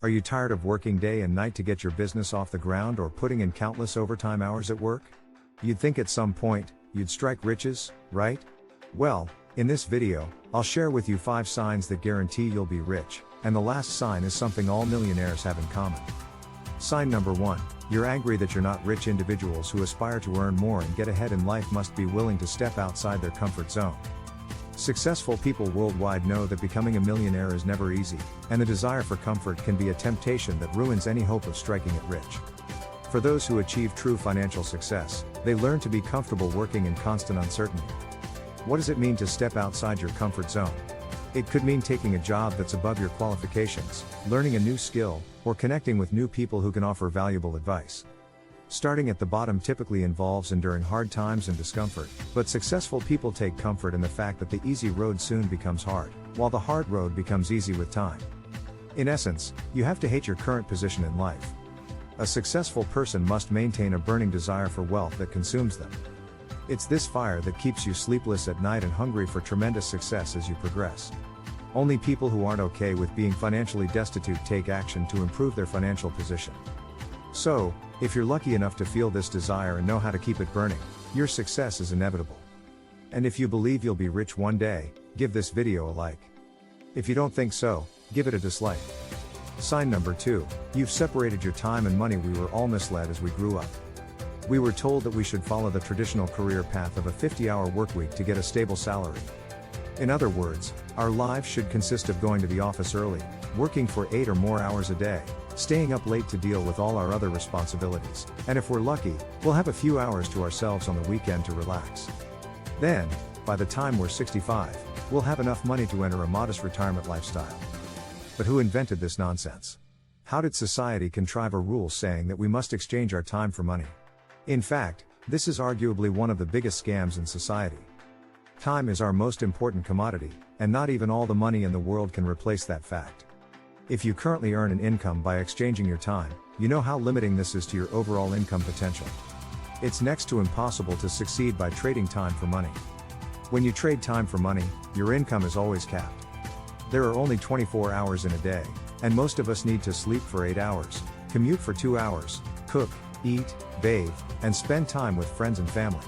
Are you tired of working day and night to get your business off the ground or putting in countless overtime hours at work? You'd think at some point, you'd strike riches, right? Well, in this video, I'll share with you 5 signs that guarantee you'll be rich, and the last sign is something all millionaires have in common. Sign number 1, you're angry that you're not rich. Individuals who aspire to earn more and get ahead in life must be willing to step outside their comfort zone. Successful people worldwide know that becoming a millionaire is never easy, and the desire for comfort can be a temptation that ruins any hope of striking it rich. For those who achieve true financial success, they learn to be comfortable working in constant uncertainty. What does it mean to step outside your comfort zone? It could mean taking a job that's above your qualifications, learning a new skill, or connecting with new people who can offer valuable advice. Starting at the bottom typically involves enduring hard times and discomfort, but successful people take comfort in the fact that the easy road soon becomes hard, while the hard road becomes easy with time. In essence, you have to hate your current position in life. A successful person must maintain a burning desire for wealth that consumes them. It's this fire that keeps you sleepless at night and hungry for tremendous success as you progress. Only people who aren't okay with being financially destitute take action to improve their financial position. So, if you're lucky enough to feel this desire and know how to keep it burning, your success is inevitable. And if you believe you'll be rich one day, give this video a like. If you don't think so, give it a dislike. Sign number 2, you've separated your time and money. We were all misled as we grew up. We were told that we should follow the traditional career path of a 50-hour workweek to get a stable salary. In other words, our lives should consist of going to the office early, working for 8 or more hours a day, staying up late to deal with all our other responsibilities, and if we're lucky, we'll have a few hours to ourselves on the weekend to relax. Then, by the time we're 65, we'll have enough money to enter a modest retirement lifestyle. But who invented this nonsense? How did society contrive a rule saying that we must exchange our time for money? In fact, this is arguably one of the biggest scams in society. Time is our most important commodity, and not even all the money in the world can replace that fact. If you currently earn an income by exchanging your time, you know how limiting this is to your overall income potential. It's next to impossible to succeed by trading time for money. When you trade time for money, your income is always capped. There are only 24 hours in a day, and most of us need to sleep for 8 hours, commute for 2 hours, cook, eat, bathe, and spend time with friends and family.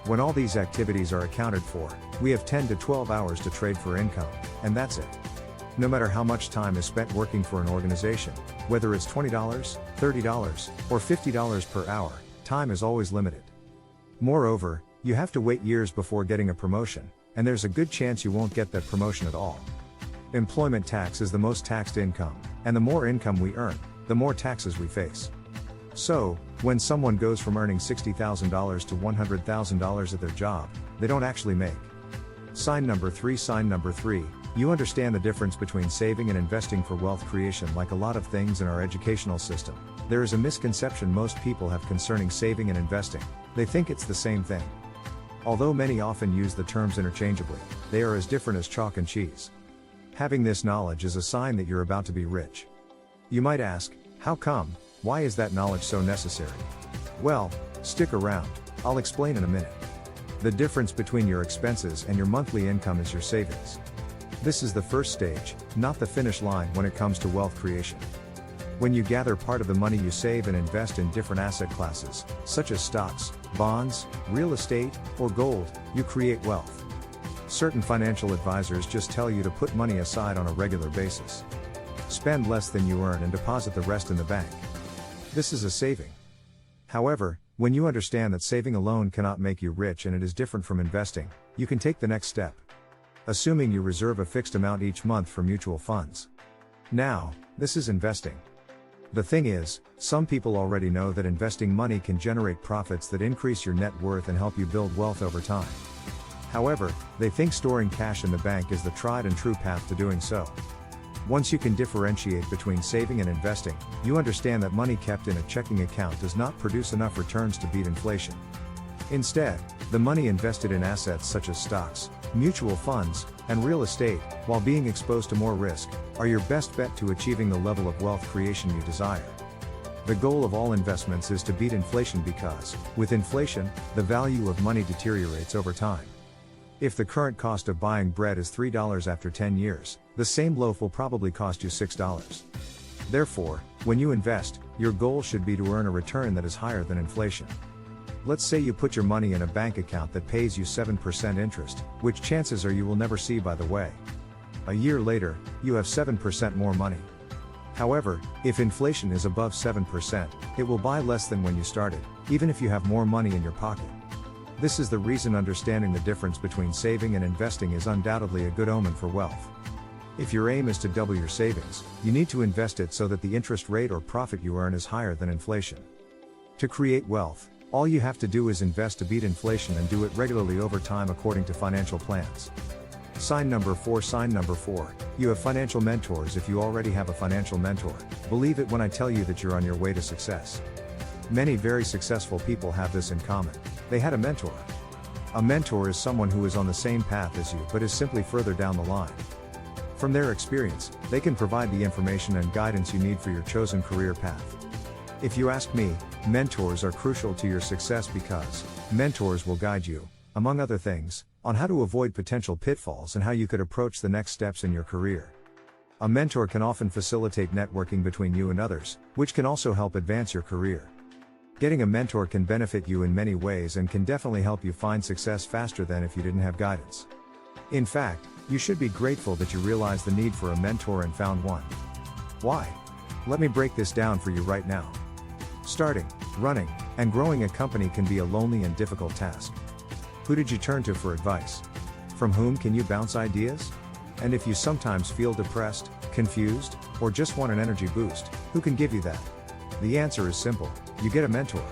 When all these activities are accounted for, we have 10 to 12 hours to trade for income, and that's it. No matter how much time is spent working for an organization, whether it's $20, $30, or $50 per hour, time is always limited. Moreover, you have to wait years before getting a promotion, and there's a good chance you won't get that promotion at all. Employment tax is the most taxed income, and the more income we earn, the more taxes we face. So, when someone goes from earning $60,000 to $100,000 at their job, they don't actually make. Sign number 3, you understand the difference between saving and investing for wealth creation. Like a lot of things in our educational system, there is a misconception most people have concerning saving and investing. They think it's the same thing. Although many often use the terms interchangeably, they are as different as chalk and cheese. Having this knowledge is a sign that you're about to be rich. You might ask, how come? Why is that knowledge so necessary? Well, stick around, I'll explain in a minute. The difference between your expenses and your monthly income is your savings. This is the first stage, not the finish line when it comes to wealth creation. When you gather part of the money you save and invest in different asset classes, such as stocks, bonds, real estate, or gold, you create wealth. Certain financial advisors just tell you to put money aside on a regular basis. Spend less than you earn and deposit the rest in the bank. This is a saving. However, when you understand that saving alone cannot make you rich and it is different from investing, you can take the next step. Assuming you reserve a fixed amount each month for mutual funds. Now, this is investing. The thing is, some people already know that investing money can generate profits that increase your net worth and help you build wealth over time. However, they think storing cash in the bank is the tried and true path to doing so. Once you can differentiate between saving and investing, you understand that money kept in a checking account does not produce enough returns to beat inflation. Instead, the money invested in assets such as stocks, mutual funds, and real estate, while being exposed to more risk, are your best bet to achieving the level of wealth creation you desire. The goal of all investments is to beat inflation because, with inflation, the value of money deteriorates over time. If the current cost of buying bread is $3 after 10 years, the same loaf will probably cost you $6. Therefore, when you invest, your goal should be to earn a return that is higher than inflation. Let's say you put your money in a bank account that pays you 7% interest, which chances are you will never see, by the way. A year later, you have 7% more money. However, if inflation is above 7%, it will buy less than when you started, even if you have more money in your pocket. This is the reason understanding the difference between saving and investing is undoubtedly a good omen for wealth. If your aim is to double your savings, you need to invest it so that the interest rate or profit you earn is higher than inflation. To create wealth, all you have to do is invest to beat inflation and do it regularly over time according to financial plans. Sign number 4. Sign number 4. You have financial mentors. If you already have a financial mentor, believe it when I tell you that you're on your way to success. Many very successful people have this in common. They had a mentor. A mentor is someone who is on the same path as you but is simply further down the line. From their experience, they can provide the information and guidance you need for your chosen career path. If you ask me, mentors are crucial to your success because mentors will guide you, among other things, on how to avoid potential pitfalls and how you could approach the next steps in your career. A mentor can often facilitate networking between you and others, which can also help advance your career. Getting a mentor can benefit you in many ways and can definitely help you find success faster than if you didn't have guidance. In fact, you should be grateful that you realized the need for a mentor and found one. Why? Let me break this down for you right now. Starting, running, and growing a company can be a lonely and difficult task. Who did you turn to for advice? From whom can you bounce ideas? And if you sometimes feel depressed, confused, or just want an energy boost, who can give you that? The answer is simple: you get a mentor.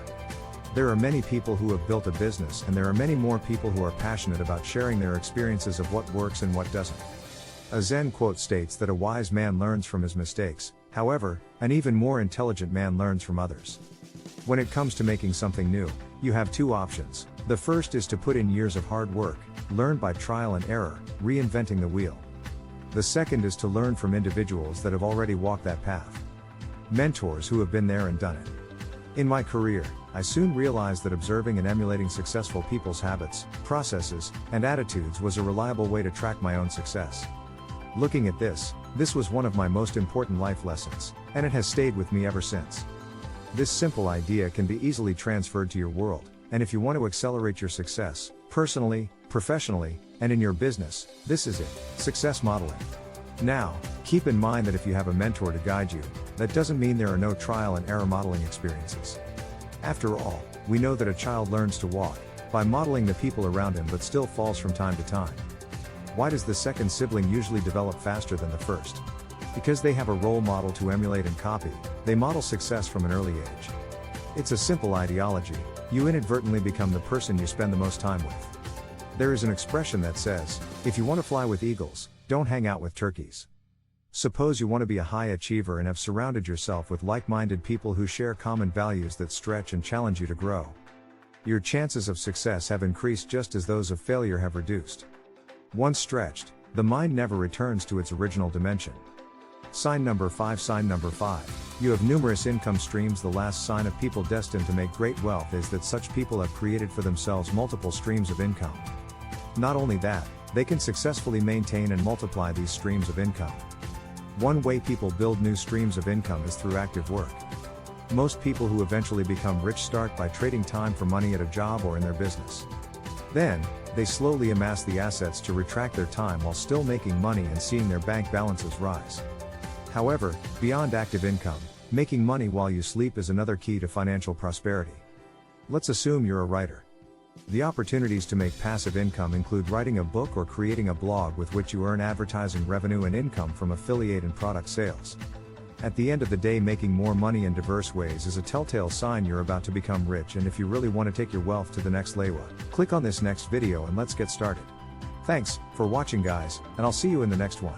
There are many people who have built a business, and there are many more people who are passionate about sharing their experiences of what works and what doesn't. A Zen quote states that a wise man learns from his mistakes. However, an even more intelligent man learns from others. When it comes to making something new, you have two options. The first is to put in years of hard work, learn by trial and error, reinventing the wheel. The second is to learn from individuals that have already walked that path. Mentors who have been there and done it. In my career, I soon realized that observing and emulating successful people's habits, processes, and attitudes was a reliable way to track my own success. Looking at this was one of my most important life lessons, and it has stayed with me ever since. This simple idea can be easily transferred to your world, and if you want to accelerate your success, personally, professionally, and in your business, this is it: success modeling. Now, keep in mind that if you have a mentor to guide you, that doesn't mean there are no trial and error modeling experiences. After all, we know that a child learns to walk by modeling the people around him but still falls from time to time. Why does the second sibling usually develop faster than the first? Because they have a role model to emulate and copy. They model success from an early age. It's a simple ideology: you inadvertently become the person you spend the most time with. There is an expression that says, if you want to fly with eagles, don't hang out with turkeys. Suppose you want to be a high achiever and have surrounded yourself with like-minded people who share common values that stretch and challenge you to grow. Your chances of success have increased just as those of failure have reduced. Once stretched, the mind never returns to its original dimension. Sign number 5. Sign number 5. You have numerous income streams. The last sign of people destined to make great wealth is that such people have created for themselves multiple streams of income. Not only that, they can successfully maintain and multiply these streams of income. One way people build new streams of income is through active work. Most people who eventually become rich start by trading time for money at a job or in their business. Then, they slowly amass the assets to retract their time while still making money and seeing their bank balances rise. However, beyond active income, making money while you sleep is another key to financial prosperity. Let's assume you're a writer. The opportunities to make passive income include writing a book or creating a blog with which you earn advertising revenue and income from affiliate and product sales. At the end of the day, making more money in diverse ways is a telltale sign you're about to become rich, and if you really want to take your wealth to the next level, click on this next video and let's get started. Thanks for watching, guys, and I'll see you in the next one.